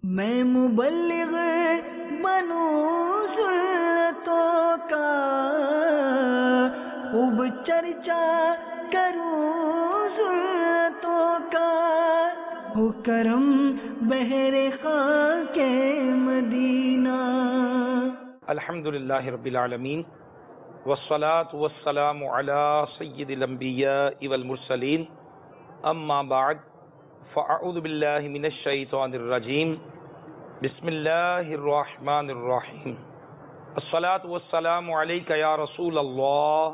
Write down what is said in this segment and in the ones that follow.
میں مبلغ بنوں سنتوں کا، خوب چرچا کروں سنتوں کا، ہو کرم بہر خاک مدینہ۔ الحمدللہ رب العالمین، والصلاة والسلام علی سید الانبیاء والمرسلین، اما بعد فاعوذ باللہ من الشیطان الرجیم، بسم اللہ الرحمن الرحیم۔ الصلاة والسلام علیک یا رسول اللہ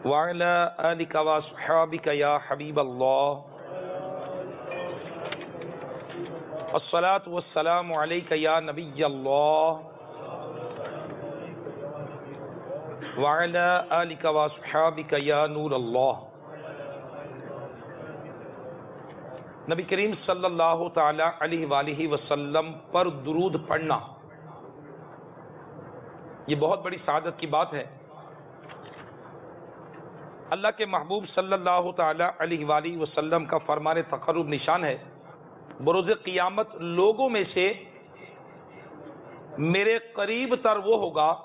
وعلی آلک واصحابک یا حبیب اللہ۔ الصلاة والسلام علیک یا نبی اللہ وعلی آلک واصحابک یا نور اللہ۔ نبی کریم صلی اللہ تعالی علیہ وآلہ وسلم پر درود پڑھنا یہ بہت بڑی سعادت کی بات ہے۔ اللہ کے محبوب صلی اللہ تعالی علیہ وآلہ وسلم کا فرمان تقرب نشان ہے، بروز قیامت لوگوں میں سے میرے قریب تر وہ ہوگا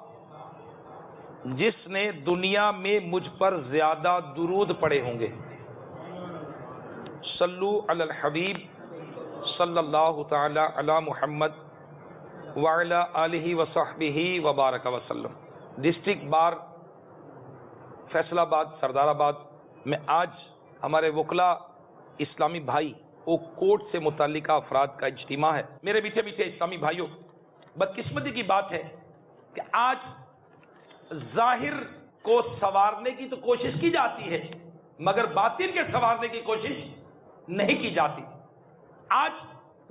جس نے دنیا میں مجھ پر زیادہ درود پڑھے ہوں گے۔ صلو علی الحبیب صلی اللہ تعالی علی محمد وعلی آلہ وصحبہ وبارک وسلم۔ ڈسٹرکٹ بار فیصل آباد سردار آباد میں آج ہمارے وکلا اسلامی بھائی وہ کوٹ سے متعلقہ افراد کا اجتماع ہے۔ میرے میٹھے میٹھے اسلامی بھائیوں، بدقسمتی کی بات ہے کہ آج ظاہر کو سنوارنے کی تو کوشش کی جاتی ہے مگر باطن کے سنوارنے کی کوشش نہیں کی جاتی۔ آج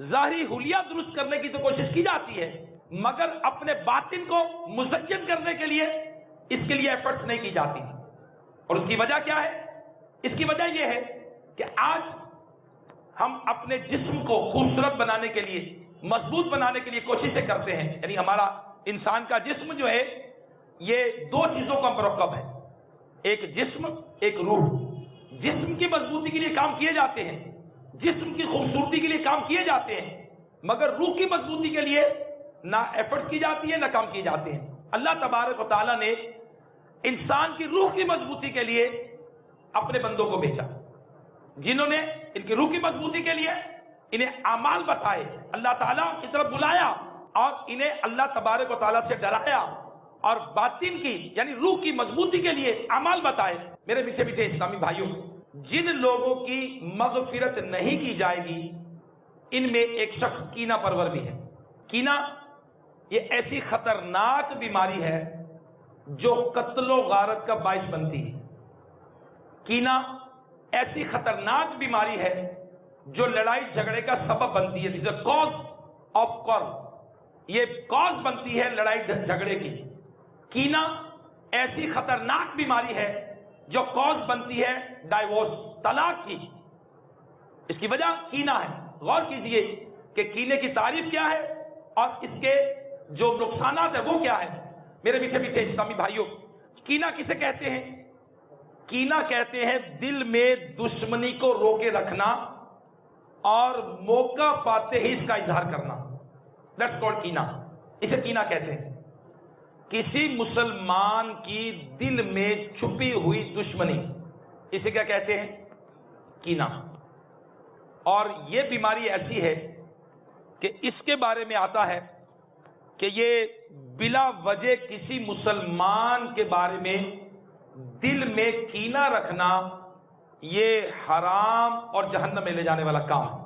ظاہری حلیہ درست کرنے کی تو کوشش کی جاتی ہے مگر اپنے باطن کو مزین کرنے کے لیے اس کے لیے ایفرٹس نہیں کی جاتی۔ اور اس کی وجہ کیا ہے؟ اس کی وجہ یہ ہے کہ آج ہم اپنے جسم کو خوبصورت بنانے کے لیے، مضبوط بنانے کے لیے کوششیں کرتے ہیں۔ یعنی ہمارا انسان کا جسم جو ہے یہ دو چیزوں کا مرکب ہے، ایک جسم ایک روح۔ جسم کی مضبوطی کے لیے کام کیے جاتے ہیں، جسم کی خوبصورتی کے لیے کام کیے جاتے ہیں مگر روح کی مضبوطی کے لیے نہ ایفرٹ کی جاتی ہے نہ کام کیے جاتے ہیں۔ اللہ تبارک و تعالیٰ نے انسان کی روح کی مضبوطی کے لیے اپنے بندوں کو بھیجا، جنہوں نے ان کی روح کی مضبوطی کے لیے انہیں اعمال بتائے، اللہ تعالیٰ کی طرف بلایا اور انہیں اللہ تبارک و تعالیٰ سے ڈرایا اور باطن کی یعنی روح کی مضبوطی کے لیے اعمال بتائے۔ میرے میٹھے میٹھے اسلامی بھائیوں، جن لوگوں کی مغفرت نہیں کی جائے گی ان میں ایک شخص کینہ پرور بھی ہے۔ کینہ یہ ایسی خطرناک بیماری ہے جو قتل و غارت کا باعث بنتی ہے۔ کینہ ایسی خطرناک بیماری ہے جو لڑائی جھگڑے کا سبب بنتی ہے، کاز آف کار، یہ کاز بنتی ہے لڑائی جھگڑے کی۔ کینہ ایسی خطرناک بیماری ہے جو کاز بنتی ہے ڈائیورس، طلاق کی۔ اس کی وجہ کینہ ہے۔ غور کیجئے کہ کینے کی تعریف کیا ہے اور اس کے جو نقصانات ہیں وہ کیا ہے۔ میرے میٹھے میٹھے اسلامی بھائیوں، کینہ کسے کہتے ہیں؟ کینہ کہتے ہیں دل میں دشمنی کو روکے رکھنا اور موقع پاتے ہی اس کا اظہار کرنا۔ دیٹس کالڈ کینہ، اسے کینہ کہتے ہیں۔ کسی مسلمان کی دل میں چھپی ہوئی دشمنی، اسے کیا کہتے ہیں؟ کینہ۔ اور یہ بیماری ایسی ہے کہ اس کے بارے میں آتا ہے کہ یہ بلا وجہ کسی مسلمان کے بارے میں دل میں کینہ رکھنا یہ حرام اور جہنم میں لے جانے والا کام ہے۔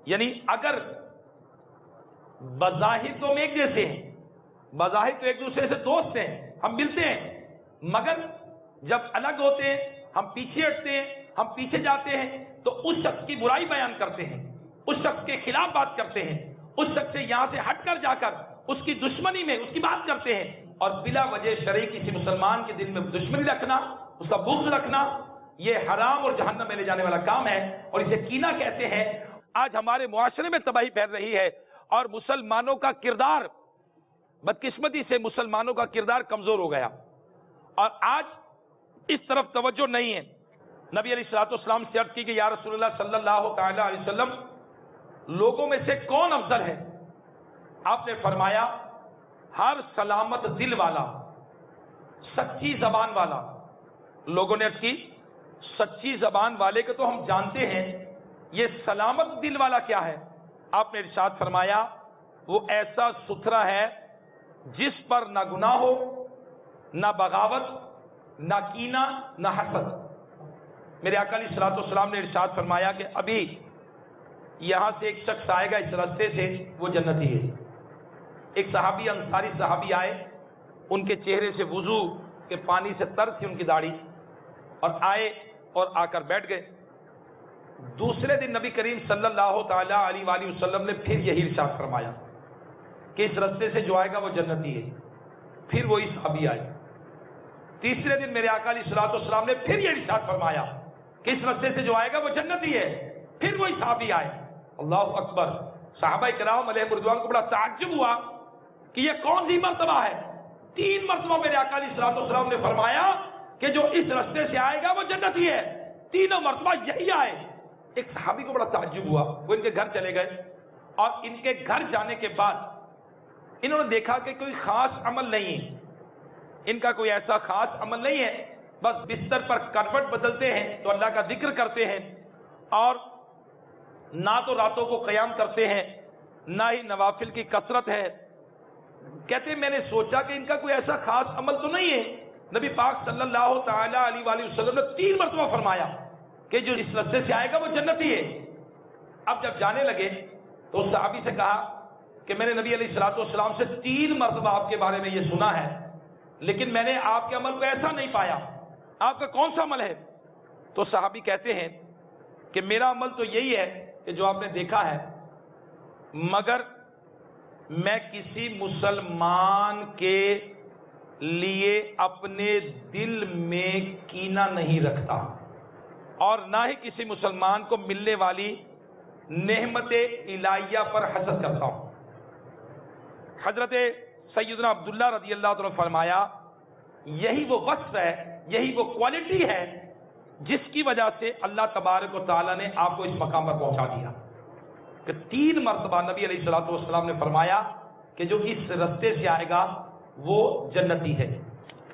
یعنی اگر بظاہر تو ہم ایک جیسے ہیں، بظاہر تو ایک دوسرے سے دوست ہیں، ہم ملتے ہیں مگر جب الگ ہوتے ہیں ہم پیچھے ہٹتے ہیں، ہم پیچھے جاتے ہیں تو اس شخص کی برائی بیان کرتے ہیں، اس شخص کے خلاف بات کرتے ہیں، اس شخص سے یہاں سے ہٹ کر جا کر اس کی دشمنی میں اس کی بات کرتے ہیں۔ اور بلا وجہ شرعی کسی مسلمان کے دل میں دشمنی رکھنا، اس کا بغض رکھنا یہ حرام اور جہنم میں لے جانے والا کام ہے اور اسے کینہ کہتے ہیں۔ آج ہمارے معاشرے میں تباہی پھیل رہی ہے اور مسلمانوں کا کردار، بدقسمتی سے مسلمانوں کا کردار کمزور ہو گیا اور آج اس طرف توجہ نہیں ہے۔ نبی علیہ الصلوۃ والسلام سے عرض کی کہ یا رسول اللہ صلی اللہ تعالی علیہ وسلم لوگوں میں سے کون افضل ہے؟ آپ نے فرمایا ہر سلامت دل والا، سچی زبان والا۔ لوگوں نے عرض کی سچی زبان والے کو تو ہم جانتے ہیں، یہ سلامت دل والا کیا ہے؟ آپ نے ارشاد فرمایا وہ ایسا ستھرا ہے جس پر نہ گناہ ہو، نہ بغاوت، نہ کینہ، نہ حسد۔ میرے آقا علیہ الصلوۃ والسلام نے ارشاد فرمایا کہ ابھی یہاں سے ایک شخص آئے گا اس راستے سے، وہ جنتی ہے۔ ایک صحابی انصاری صحابی آئے، ان کے چہرے سے وضو کے پانی سے تر تھی ان کی داڑھی، اور آئے اور آ کر بیٹھ گئے۔ دوسرے دن نبی کریم صلی اللہ تعالی علیہ وآلہ وسلم نے پھر یہی ارشاد فرمایا کہ اس راستے سے جو آئے گا وہ جنتی ہے۔ پھر وہی صحابی آئے۔ تیسرے دن میرے آقا علیہ الصلوۃ والسلام نے پھر یہ ارشاد فرمایا کہ اس راستے سے جو آئے گا وہ جنتی ہے۔ پھر وہی صحابی آئے۔ اللہ اکبر! صحابہ کرام علیہ رضوان کو بڑا تعجب ہوا کہ یہ کون سی مرتبہ ہے؟ 3 مرتبہ میرے آقا علیہ الصلوۃ والسلام نے فرمایا کہ جو اس راستے سے آئے گا وہ جنتی ہے، تینوں مرتبہ یہی آئے۔ ایک صحابی کو بڑا تعجب ہوا، وہ ان کے گھر چلے گئے، اور ان کے گھر جانے کے بعد انہوں نے دیکھا کہ کوئی خاص عمل نہیں ہے، ان کا کوئی ایسا خاص عمل نہیں ہے، بس بستر پر کروٹ بدلتے ہیں تو اللہ کا ذکر کرتے ہیں، اور نہ تو راتوں کو قیام کرتے ہیں، نہ ہی نوافل کی کثرت ہے۔ کہتے ہیں میں نے سوچا کہ ان کا کوئی ایسا خاص عمل تو نہیں ہے۔ نبی پاک صلی اللہ تعالی علیہ وآلہ وسلم نے 3 مرتبہ فرمایا کہ جو اس راستے سے آئے گا وہ جنتی ہے۔ اب جب جانے لگے تو اس صحابی سے کہا کہ میں نے نبی علیہ الصلوۃ والسلام سے 3 مرتبہ آپ کے بارے میں یہ سنا ہے، لیکن میں نے آپ کے عمل کو ایسا نہیں پایا، آپ کا کون سا عمل ہے؟ تو صحابی کہتے ہیں کہ میرا عمل تو یہی ہے کہ جو آپ نے دیکھا ہے، مگر میں کسی مسلمان کے لیے اپنے دل میں کینہ نہیں رکھتا، اور نہ ہی کسی مسلمان کو ملنے والی نعمت الہیہ پر حسد کرتا ہوں۔ حضرت سیدنا عبداللہ رضی اللہ عنہ فرمایا یہی وہ وصف ہے، یہی وہ کوالٹی ہے جس کی وجہ سے اللہ تبارک و تعالیٰ نے آپ کو اس مقام پر پہنچا دیا کہ 3 مرتبہ نبی علیہ الصلوۃ والسلام نے فرمایا کہ جو اس راستے سے آئے گا وہ جنتی ہے۔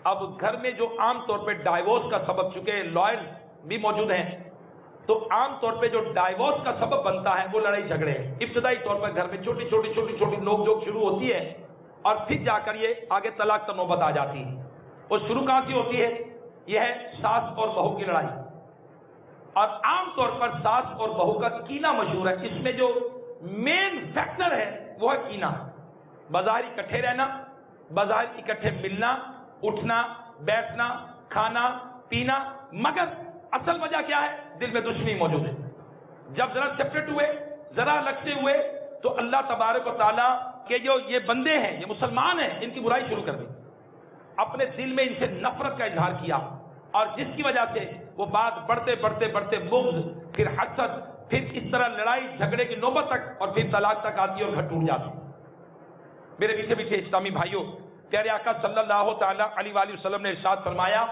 اب گھر میں جو عام طور پہ ڈائیورس کا سبب، چونکہ لائر بھی موجود ہیں، تو عام طور پہ جو ڈائیورس کا سبب بنتا ہے وہ لڑائی جھگڑے ہیں۔ ابتدائی طور پر گھر میں چھوٹی چھوٹی نوک جھوک شروع ہوتی ہے، اور پھر جا کر یہ آگے طلاق کا نوبت آ جاتی ہے۔ اور شروع کہاں سے ہوتی ہے؟ یہ ہے ساس اور بہو کی لڑائی، اور عام طور پر ساس اور بہو کا کینہ مشہور ہے۔ اس میں جو مین فیکٹر ہے وہ ہے کینہ۔ بظاہر اکٹھے رہنا، بظاہر اکٹھے ملنا، اٹھنا بیٹھنا، کھانا پینا، مگر اصل وجہ کیا ہے؟ دل میں دشمنی موجود ہے۔ جب ذرا سیپریٹ ہوئے، ذرا الگ سے ہوئے، تو اللہ تبارک و تعالیٰ کے جو یہ بندے ہیں، یہ مسلمان ہیں، ان کی برائی شروع کر دی، اپنے دل میں ان سے نفرت کا اظہار کیا، اور جس کی وجہ سے وہ بات بڑھتے بغض، پھر حسد، پھر اس طرح لڑائی جھگڑے کی نوبت تک، اور پھر طلاق تک آتی اور گھر ٹوٹ جاتی۔ میرے پیچھے پیچھے اسلامی بھائیوں، پیارے آقا صلی اللہ تعالی علیہ وآلہ وسلم نے ارشاد فرمایا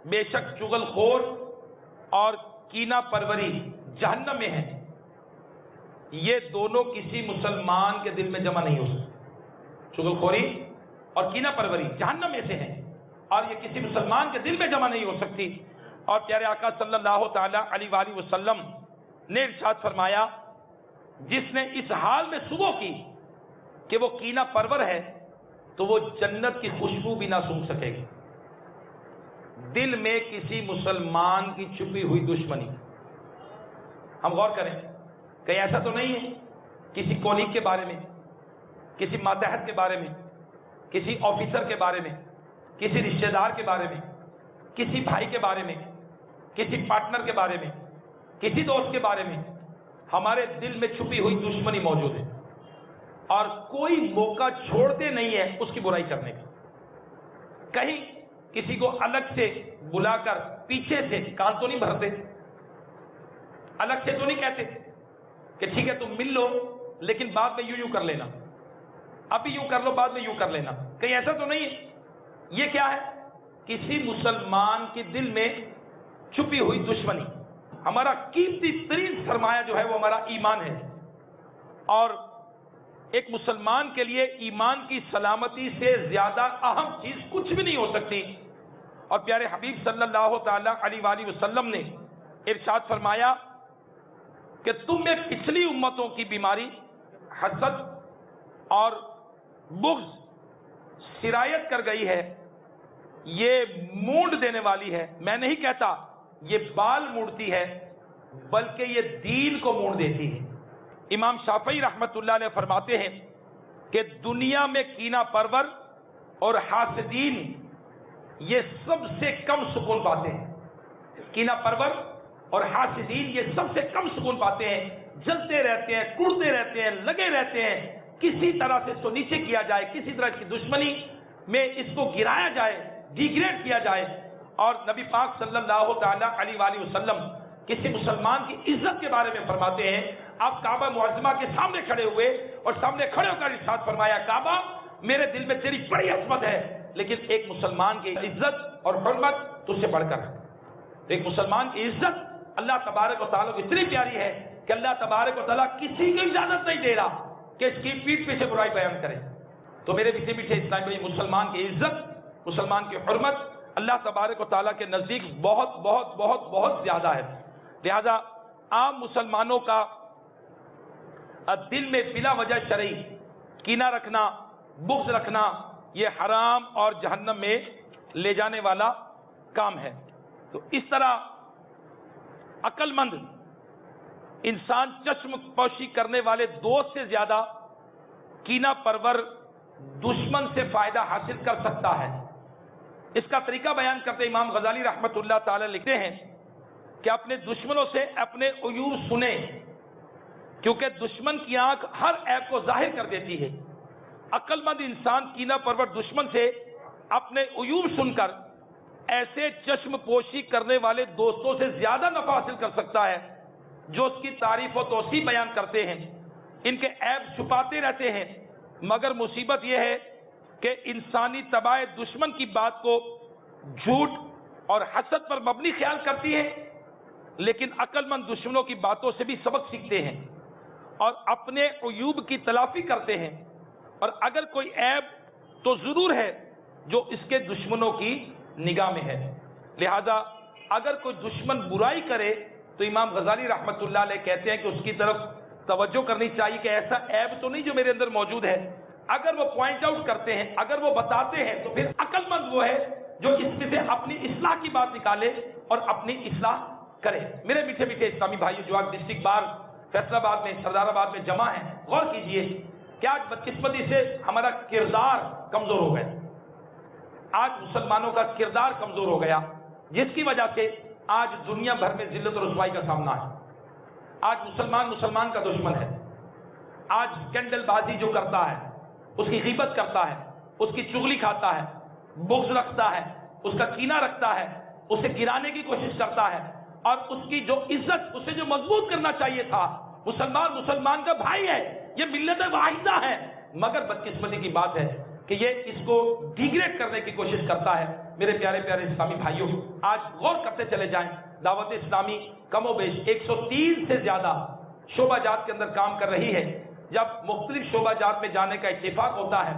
بے شک چغل خور اور کینہ پروری جہنم میں ہے، یہ دونوں کسی مسلمان کے دل میں جمع نہیں ہو سکتے۔ چغل خوری اور کینہ پروری جہنم میں سے ہیں، اور یہ کسی مسلمان کے دل میں جمع نہیں ہو سکتی۔ اور پیارے آقا صلی اللہ تعالی علیہ وآلہ وسلم نے ارشاد فرمایا جس نے اس حال میں صبح کی کہ وہ کینہ پرور ہے تو وہ جنت کی خوشبو بھی نہ سونگھ سکے گی۔ دل میں کسی مسلمان کی چھپی ہوئی دشمنی، ہم غور کریں، کہیں ایسا تو نہیں ہے کسی کولیگ کے بارے میں، کسی ماتحت کے بارے میں، کسی آفیسر کے بارے میں، کسی رشتہ دار کے بارے میں، کسی بھائی کے بارے میں، کسی پارٹنر کے بارے میں، کسی دوست کے بارے میں ہمارے دل میں چھپی ہوئی دشمنی موجود ہے، اور کوئی موقع چھوڑتے نہیں ہے اس کی برائی کرنے کا۔ کہیں کسی کو الگ سے بلا کر پیچھے سے کان تو نہیں بھرتے، الگ سے تو نہیں کہتے کہ ٹھیک ہے تم مل لو لیکن بعد میں یوں کر لینا، ابھی یوں کر لو بعد میں یوں کر لینا، کہیں ایسا تو نہیں ہے؟ یہ کیا ہے؟ کسی مسلمان کے دل میں چھپی ہوئی دشمنی. ہمارا قیمتی ترین سرمایہ جو ہے وہ ہمارا ایمان ہے، اور ایک مسلمان کے لیے ایمان کی سلامتی سے زیادہ اہم چیز کچھ بھی نہیں ہو سکتی. اور پیارے حبیب صلی اللہ تعالی علیہ وآلہ وسلم نے ارشاد فرمایا کہ تم میں پچھلی امتوں کی بیماری حسد اور بغض سرایت کر گئی ہے، یہ مونڈ دینے والی ہے. میں نہیں کہتا یہ بال موڑتی ہے، بلکہ یہ دین کو موڑ دیتی ہے. امام شافعی رحمت اللہ علیہ فرماتے ہیں کہ دنیا میں کینہ پرور اور حاسدین یہ سب سے کم سکون پاتے ہیں. کینہ پرور اور حاسدین یہ سب سے کم سکون پاتے ہیں، جلتے رہتے ہیں، کڑتے رہتے ہیں، لگے رہتے ہیں، کسی طرح سے اس کو نیچے کیا جائے، کسی طرح کی دشمنی میں اس کو گرایا جائے، ڈیگریڈ کیا جائے. اور نبی پاک صلی اللہ تعالی علیہ وآلہ وسلم کسی مسلمان کی عزت کے بارے میں فرماتے ہیں. آپ کعبہ معظمہ کے سامنے کھڑے ہوئے اور سامنے کھڑے ہو کر ارشاد فرمایا، کعبہ میرے دل میں تیری بڑی عظمت ہے، لیکن ایک مسلمان کی عزت اور حرمت تجھ سے بڑھ کر ہے. ایک مسلمان کی عزت اللہ تبارک و تعالیٰ کو اتنی پیاری ہے کہ اللہ تبارک و تعالیٰ کسی کو اجازت نہیں دے رہا کہ اس کی پیٹھ پیچھے برائی بیان کرے. تو میرے پیچھے پیچھے اسلام بھائی، مسلمان کی عزت، مسلمان کی حرمت اللہ تبارک و تعالیٰ کے نزدیک بہت بہت بہت بہت زیادہ ہے. لہذا عام مسلمانوں کا دل میں بلا وجہ شرعی کینہ رکھنا، بغض رکھنا، یہ حرام اور جہنم میں لے جانے والا کام ہے. تو اس طرح عقل مند انسان چشم پوشی کرنے والے دوست سے زیادہ کینہ پرور دشمن سے فائدہ حاصل کر سکتا ہے. اس کا طریقہ بیان کرتے امام غزالی رحمت اللہ تعالی لکھتے ہیں کہ اپنے دشمنوں سے اپنے عیوب سنیں، کیونکہ دشمن کی آنکھ ہر عیب کو ظاہر کر دیتی ہے. عقل مند انسان کینہ پرور دشمن سے اپنے عیوب سن کر ایسے چشم پوشی کرنے والے دوستوں سے زیادہ نفع حاصل کر سکتا ہے جو اس کی تعریف و توصیف بیان کرتے ہیں، ان کے عیب چھپاتے رہتے ہیں. مگر مصیبت یہ ہے کہ انسانی طبع دشمن کی بات کو جھوٹ اور حسد پر مبنی خیال کرتی ہے، لیکن عقل مند دشمنوں کی باتوں سے بھی سبق سیکھتے ہیں اور اپنے عیوب کی تلافی کرتے ہیں. اور اگر کوئی عیب تو ضرور ہے جو اس کے دشمنوں کی نگاہ میں ہے. لہذا اگر کوئی دشمن برائی کرے تو امام غزالی رحمت اللہ علیہ کہتے ہیں کہ اس کی طرف توجہ کرنی چاہیے کہ ایسا عیب تو نہیں جو میرے اندر موجود ہے. اگر وہ پوائنٹ آؤٹ کرتے ہیں، اگر وہ بتاتے ہیں، تو پھر عقل مند وہ ہے جو اس میں سے اپنی اصلاح کی بات نکالے اور اپنی اصلاح کرے. میرے میٹھے میٹھے اسلامی بھائیو جو آج ڈسٹرکٹ بار فیصل آباد میں، سردار آباد میں جمع ہیں، غور کیجئے کہ آج بدقسمتی سے ہمارا کردار کمزور ہو گیا. آج مسلمانوں کا کردار کمزور ہو گیا، جس کی وجہ سے آج دنیا بھر میں ذلت و رسوائی کا سامنا ہے. آج مسلمان کا دشمن ہے. آج کینڈل بازی جو کرتا ہے، اس کی غیبت کرتا ہے، اس کی چغلی کھاتا ہے، بغض رکھتا ہے، اس کا کینہ رکھتا ہے، اسے گرانے کی کوشش کرتا ہے، اور اس کی جو عزت اسے جو مضبوط کرنا چاہیے تھا، مسلمان کا بھائی ہے، یہ ملت واحدہ ہے، مگر بدقسمتی کی بات ہے کہ یہ اس کو ڈیگریڈ کرنے کی کوشش کرتا ہے. میرے پیارے پیارے اسلامی بھائیوں، آج غور کرتے چلے جائیں، دعوت اسلامی کم و بیش 130 سے زیادہ شعبہ جات کے اندر کام کر رہی ہے. جب مختلف شعبہ جات میں جانے کا اتفاق ہوتا ہے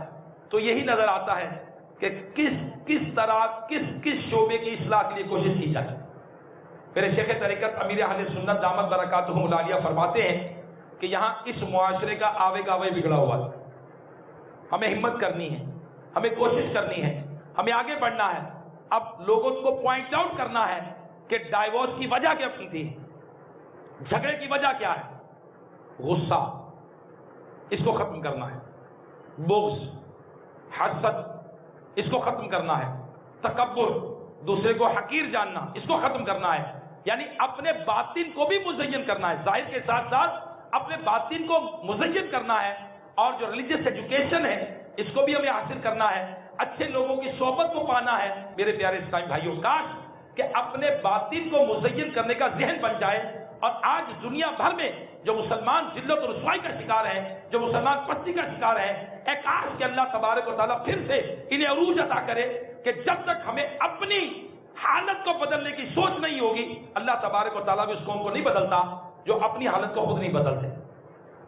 تو یہی نظر آتا ہے کہ کس طرح کس شعبے کی اصلاح کے لیے کوشش کی جائے. میرے شیخ طریقت امیر اہل سنت دامت برکاتہم العالیہ فرماتے ہیں کہ یہاں اس معاشرے کا آوے گاوے بگڑا ہوا ہے. ہمیں ہمت کرنی ہے، ہمیں کوشش کرنی ہے، ہمیں آگے بڑھنا ہے. اب لوگوں کو پوائنٹ آؤٹ کرنا ہے کہ ڈائیورس کی وجہ کیا تھی، جھگڑے کی وجہ کیا ہے. غصہ، اس کو ختم کرنا ہے. بغض، حسد، اس کو ختم کرنا ہے. تکبر، دوسرے کو حقیر جاننا، اس کو ختم کرنا ہے. یعنی اپنے باطن کو بھی مزین کرنا ہے، ظاہر کے ساتھ ساتھ اپنے باطن کو مزین کرنا ہے. اور جو ریلیجیس ایجوکیشن ہے اس کو بھی ہمیں حاصل کرنا ہے. اچھے لوگوں کی صحبت کو پانا ہے. میرے پیارے اسلامی بھائیوں، کاش کہ اپنے باطن کو مزین کرنے کا ذہن بن جائے. اور آج دنیا بھر میں جو مسلمان ذلت و رسوائی کا شکار ہیں، جو مسلمان پستی کا شکار ہیں، اے کاش کہ اللہ تبارک و تعالیٰ پھر سے انہیں عروج عطا کرے کہ جب تک ہمیں اپنی حالت کو بدلنے کی سوچ نہیں ہوگی، اللہ تبارک و تعالیٰ بھی اس قوم کو نہیں بدلتا جو اپنی حالت کو خود نہیں بدلتے۔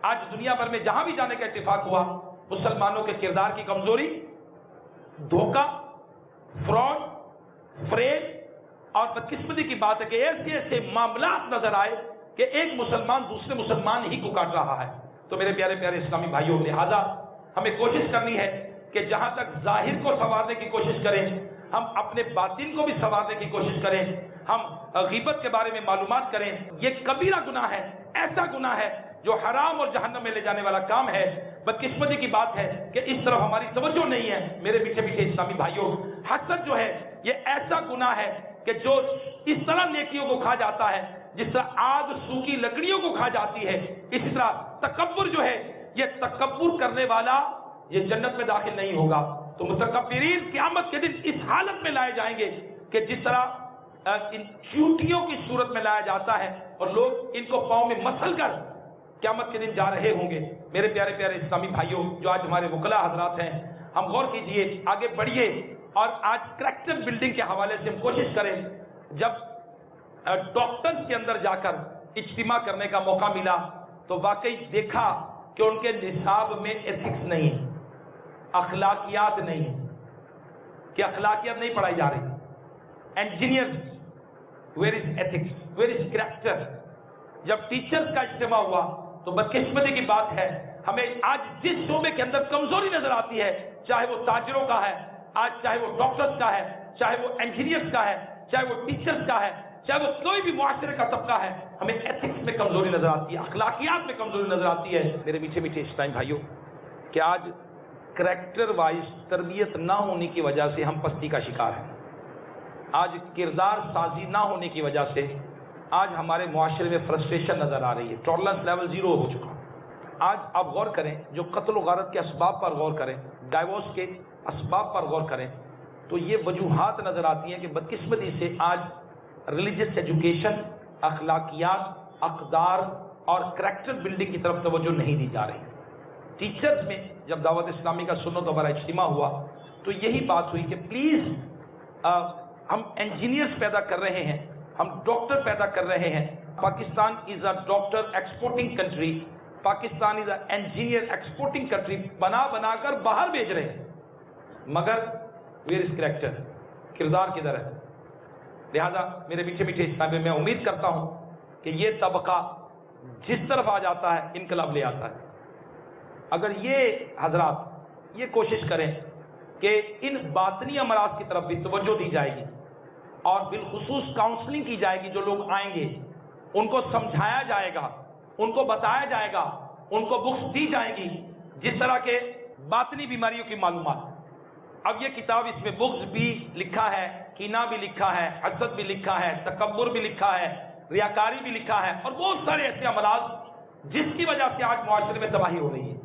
آج دنیا بھر میں جہاں بھی جانے کا اتفاق ہوا، مسلمانوں کے کردار کی کمزوری، دھوکہ، فراڈ، فریب اور بدقسمتی کی بات ہے کہ ایسے ایسے معاملات نظر آئے کہ ایک مسلمان دوسرے مسلمان ہی کو کاٹ رہا ہے۔ تو میرے پیارے پیارے اسلامی بھائیوں، لہذا ہمیں کوشش کرنی ہے کہ جہاں تک ظاہر کو سنوارنے کی کوشش کریں، ہم اپنے باطن کو بھی سنوارنے کی کوشش کریں، ہم غیبت کے بارے میں معلومات کریں۔ یہ کبیرہ گناہ ہے، ایسا گناہ ہے جو حرام اور جہنم میں لے جانے والا کام ہے۔ بدقسمتی کی بات ہے کہ اس طرف ہماری توجہ نہیں ہے۔ میرے میٹھے میٹھے اسلامی بھائیوں، حسد جو ہے یہ ایسا گناہ ہے کہ جو اس طرح نیکیوں کو کھا جاتا ہے جس طرح آگ سوکھی لکڑیوں کو کھا جاتی ہے، اسی طرح تکبر جو ہے یہ تکبر کرنے والا یہ جنت میں داخل نہیں ہوگا۔ تو متکبرین قیامت کے دن اس حالت میں لائے جائیں گے کہ جس طرح ان چیونٹیوں کی صورت میں لایا جاتا ہے اور لوگ ان کو پاؤں میں مسل کر قیامت کے دن جا رہے ہوں گے۔ میرے پیارے پیارے اسلامی بھائیوں، جو آج ہمارے وکلاء حضرات ہیں، ہم غور کیجئے، آگے بڑھیے اور آج کریکٹر بلڈنگ کے حوالے سے ہم کوشش کریں۔ جب ڈاکٹرز کے اندر جا کر اجتماع کرنے کا موقع ملا تو واقعی دیکھا کہ ان کے نصاب میں ایتھکس نہیں، اخلاقیات نہیں، کہ اخلاقیات نہیں پڑھائی جا رہی۔ Engineer where is ethics, where is character. جب ٹیچرز کا اجتماع ہوا تو بدقسمتی کی بات ہے ہمیں آج جس شعبے کے اندر کمزوری نظر آتی ہے، چاہے وہ تاجروں کا ہے، آج چاہے وہ ڈاکٹرز کا ہے، چاہے وہ انجینئرز کا ہے، چاہے وہ ٹیچرز کا ہے، چاہے وہ کوئی بھی معاشرے کا طبقہ ہے، ہمیں ایتھکس میں کمزوری نظر آتی ہے، اخلاقیات میں کمزوری نظر آتی ہے۔ میرے میٹھے میٹھے اسلام بھائیوں، کہ آج کریکٹر وائز تربیت نہ ہونے کی وجہ سے ہم پستی کا شکار ہیں۔ آج کردار سازی نہ ہونے کی وجہ سے آج ہمارے معاشرے میں فرسٹریشن نظر آ رہی ہے، ٹالرنس لیول 0 ہو چکا۔ آج آپ غور کریں، جو قتل و غارت کے اسباب پر غور کریں، ڈائیورس کے اسباب پر غور کریں، تو یہ وجوہات نظر آتی ہیں کہ بدقسمتی سے آج ریلیجس ایجوکیشن، اخلاقیات، اقدار اور کریکٹر بلڈنگ کی طرف توجہ نہیں دی جا رہی۔ ٹیچرز میں جب دعوت اسلامی کا سنت و بڑا اجتماع ہوا تو یہی بات ہوئی کہ پلیز ہم انجینئرز پیدا کر رہے ہیں، ہم ڈاکٹر پیدا کر رہے ہیں۔ پاکستان از اے ڈاکٹر ایکسپورٹنگ کنٹری، پاکستان از اے انجینئر ایکسپورٹنگ کنٹری، بنا بنا کر باہر بھیج رہے ہیں، مگر ویئر از کریکٹر، کردار کدھر ہے؟ لہذا میرے میٹھے میٹھے اسلامی، میں امید کرتا ہوں کہ یہ طبقہ جس طرف آ جاتا ہے انقلاب لے آتا ہے۔ اگر یہ حضرات یہ کوشش کریں کہ ان باطنی امراض کی طرف بھی توجہ دی جائے گی اور بالخصوص کاؤنسلنگ کی جائے گی، جو لوگ آئیں گے ان کو سمجھایا جائے گا، ان کو بتایا جائے گا، ان کو بکس دی جائیں گی جس طرح کے باطنی بیماریوں کی معلومات۔ اب یہ کتاب، اس میں بغض بھی لکھا ہے، کینہ بھی لکھا ہے، حسد بھی لکھا ہے، تکبر بھی لکھا ہے، ریاکاری بھی لکھا ہے اور بہت سارے ایسے امراض جس کی وجہ سے آج معاشرے میں تباہی ہو رہی ہے۔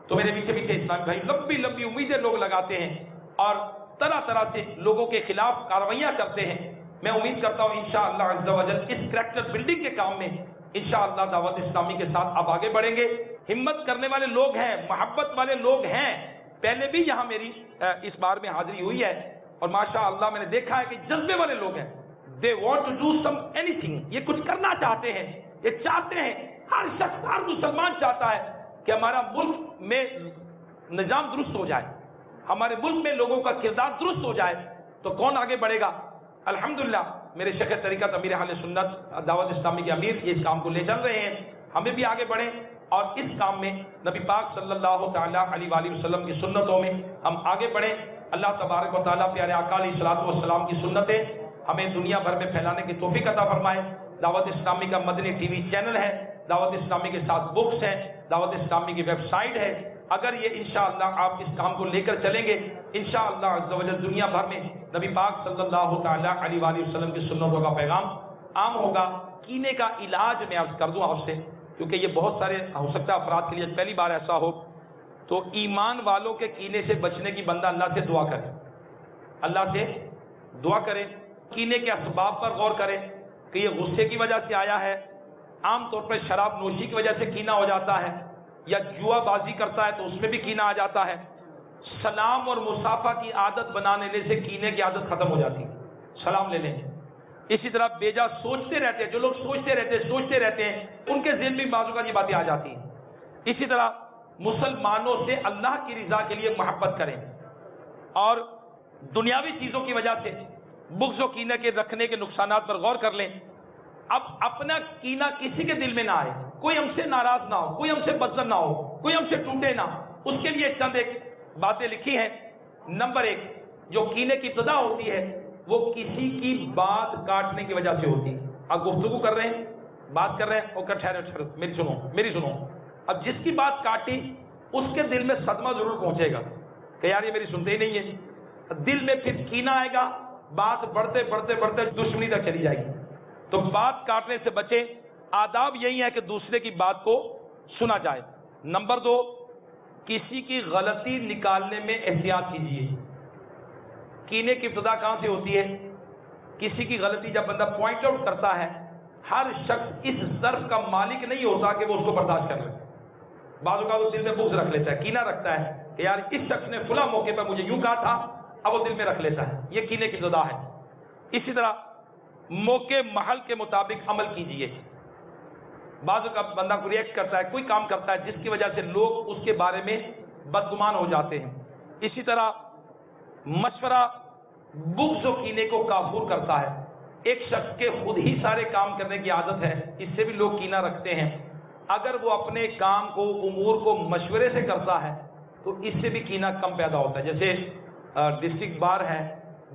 تو میرے میٹھے میٹھے اسلام بھائی، لمبی لمبی امیدیں لوگ لگاتے ہیں اور طرح طرح سے لوگوں کے خلاف کارروائیاں کرتے ہیں۔ میں امید کرتا ہوں انشاءاللہ عز و جل اس کریکٹر بلڈنگ کے کام میں انشاءاللہ دعوت اسلامی کے ساتھ اب آگے بڑھیں گے۔ ہمت کرنے والے لوگ ہیں، محبت والے لوگ ہیں، پہلے بھی یہاں میری اس بار میں حاضری ہوئی ہے اور ماشاءاللہ میں نے دیکھا ہے کہ جذبے والے لوگ ہیں۔ they want to do some anything، یہ کچھ کرنا چاہتے ہیں، یہ چاہتے ہیں، ہر شخص، ہر مسلمان چاہتا ہے کہ ہمارا ملک میں نظام درست ہو جائے، ہمارے ملک میں لوگوں کا کردار درست ہو جائے۔ تو کون آگے بڑھے گا؟ الحمدللہ میرے شیخ طریقت امیر اہل سنت دعوت اسلامی کے امیر یہ اس کام کو لے چل رہے ہیں، ہمیں بھی آگے بڑھیں اور اس کام میں نبی پاک صلی اللہ تعالیٰ علیہ وآلہ وسلم کی سنتوں میں ہم آگے بڑھیں۔ اللہ تبارک و تعالیٰ پیارے آقا علیہ الصلوۃ والسلام کی سنتیں ہمیں دنیا بھر میں پھیلانے کی توفیق عطا فرمائے۔ دعوت اسلامی کا مدنی ٹی وی چینل ہے، دعوت اسلامی کے ساتھ بکس ہیں، دعوت اسلامی کی ویب سائٹ ہے۔ اگر یہ انشاءاللہ آپ اس کام کو لے کر چلیں گے، انشاءاللہ عز و جل دنیا بھر میں نبی پاک صلی اللہ تعالیٰ علیہ وآلہ وسلم کی سنتوں کا پیغام عام ہوگا۔ کینے کا علاج میں عرض کر دوں آپ سے، کیونکہ یہ بہت سارے ہو سکتا ہے افراد کے لیے پہلی بار ایسا ہو، تو ایمان والوں کے کینے سے بچنے کی بندہ اللہ سے دعا کرے، اللہ سے دعا کرے، کینے کے اسباب پر غور کرے کہ یہ غصے کی وجہ سے آیا ہے، عام طور پر شراب نوشی کی وجہ سے کینہ ہو جاتا ہے، یا جوا بازی کرتا ہے تو اس میں بھی کینہ آ جاتا ہے، سلام اور مصافحہ کی عادت بنانے سے کینے کی عادت ختم ہو جاتی ہے۔ سلام لے لیں. اسی طرح بیجا سوچتے رہتے ہیں، جو لوگ سوچتے رہتے ہیں ان کے ذہن میں بعض اوقات یہ باتیں آ جاتی ہیں. اسی طرح مسلمانوں سے اللہ کی رضا کے لیے محبت کریں اور دنیاوی چیزوں کی وجہ سے بغض و کینہ کے رکھنے کے نقصانات پر غور کر لیں. اب اپنا کینہ کسی کے دل میں نہ آئے، کوئی ہم سے ناراض نہ ہو، کوئی ہم سے بدظن نہ ہو، کوئی ہم سے ٹوٹے نہ. اس کے لیے چند ایک باتیں لکھی ہیں. نمبر 1، جو کینے کی ابتدا ہوتی ہے وہ کسی کی بات کاٹنے کی وجہ سے ہوتی ہے. آپ گفتگو کر رہے ہیں، بات کر رہے ہیں، اور ٹھہرو میری سنو. اب جس کی بات کاٹی اس کے دل میں صدمہ ضرور پہنچے گا کہ یار یہ میری سنتے ہی نہیں ہے. دل میں پھر کینہ آئے گا، بات بڑھتے دشمنی تک چلی جائے گی. تو بات کاٹنے سے بچیں. آداب یہی ہے کہ دوسرے کی بات کو سنا جائے. نمبر 2، کسی کی غلطی نکالنے میں احتیاط کیجیے. کینے کی ابتدا کہاں سے ہوتی ہے؟ کسی کی غلطی جب بندہ پوائنٹ آؤٹ کرتا ہے، ہر شخص اس ظرف کا مالک نہیں ہوتا کہ وہ اس کو برداشت کر لے. بعض اوقات وہ دل میں بغض رکھ لیتا ہے، کینہ رکھتا ہے کہ یار اس شخص نے فلاں موقع پر مجھے یوں کہا تھا، اب وہ دل میں رکھ لیتا ہے. یہ کینے کی ابتدا ہے. اسی طرح موقع محل کے مطابق عمل کیجیے. بعض اوقات بندہ کو ریئیکٹ کرتا ہے، کوئی کام کرتا ہے جس کی وجہ سے لوگ اس کے بارے میں بدگمان ہو جاتے ہیں. اسی طرح مشورہ بغض و کینے کو کافور کرتا ہے. ایک شخص کے خود ہی سارے کام کرنے کی عادت ہے، اس سے بھی لوگ کینہ رکھتے ہیں. اگر وہ اپنے کام کو، امور کو مشورے سے کرتا ہے تو اس سے بھی کینہ کم پیدا ہوتا ہے. جیسے ڈسٹرکٹ بار ہے،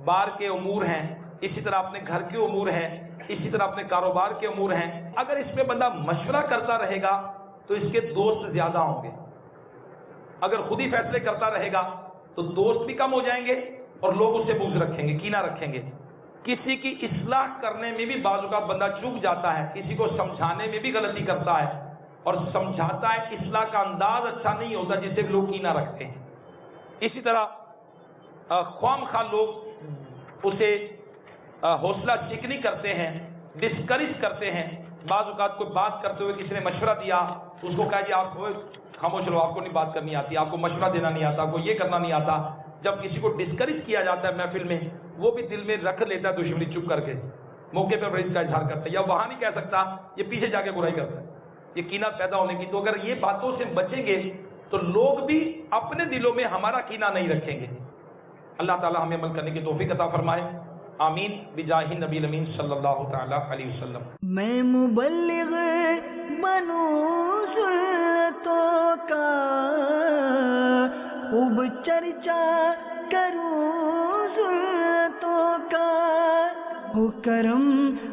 بار کے امور ہیں، اسی طرح اپنے گھر کے امور ہیں، اسی طرح اپنے کاروبار کے امور ہیں. اگر اس میں بندہ مشورہ کرتا رہے گا تو اس کے دوست زیادہ ہوں گے. اگر خود ہی فیصلے کرتا رہے گا تو دوست بھی کم ہو جائیں گے اور لوگ اسے بغض رکھیں گے، کینہ رکھیں گے. کسی کی اصلاح کرنے میں بھی بعض اوقات بندہ چوک جاتا ہے، کسی کو سمجھانے میں بھی غلطی کرتا ہے اور سمجھاتا ہے، اصلاح کا انداز اچھا نہیں ہوتا جس سے لوگ کینہ رکھتے ہیں. اسی طرح خواہ مخواہ لوگ اسے حوصلہ چکنی کرتے ہیں، ڈسکریج کرتے ہیں. بعض اوقات کوئی بات کرتے ہوئے کسی نے مشورہ دیا، اس کو کہا جی آپ خاموش رہو، آپ کو نہیں بات کرنی آتی، آپ کو مشورہ دینا نہیں آتا، آپ کو یہ کرنا نہیں آتا. جب کسی کو ڈسکریج کیا جاتا ہے محفل میں، وہ بھی دل میں رکھ لیتا ہے دشمنی، چپ کر کے موقع پہ بڑی کا اظہار کرتا ہے، یا وہاں نہیں کہہ سکتا، یہ پیچھے جا کے برائی کرتا ہے. یہ کینہ پیدا ہونے کی. تو اگر یہ باتوں سے بچیں گے تو لوگ بھی اپنے دلوں میں ہمارا کینہ نہیں رکھیں گے. اللہ تعالی ہمیں عمل کرنے کی توفیق عطا فرمائے. آمین بجاہ نبی الامین صلی اللہ تعالی علیہ وسلم. میں مبلغ بنوں سنتوں کا، خوب چرچا کروں سنتوں کا، ہو کرم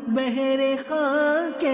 بہر خاک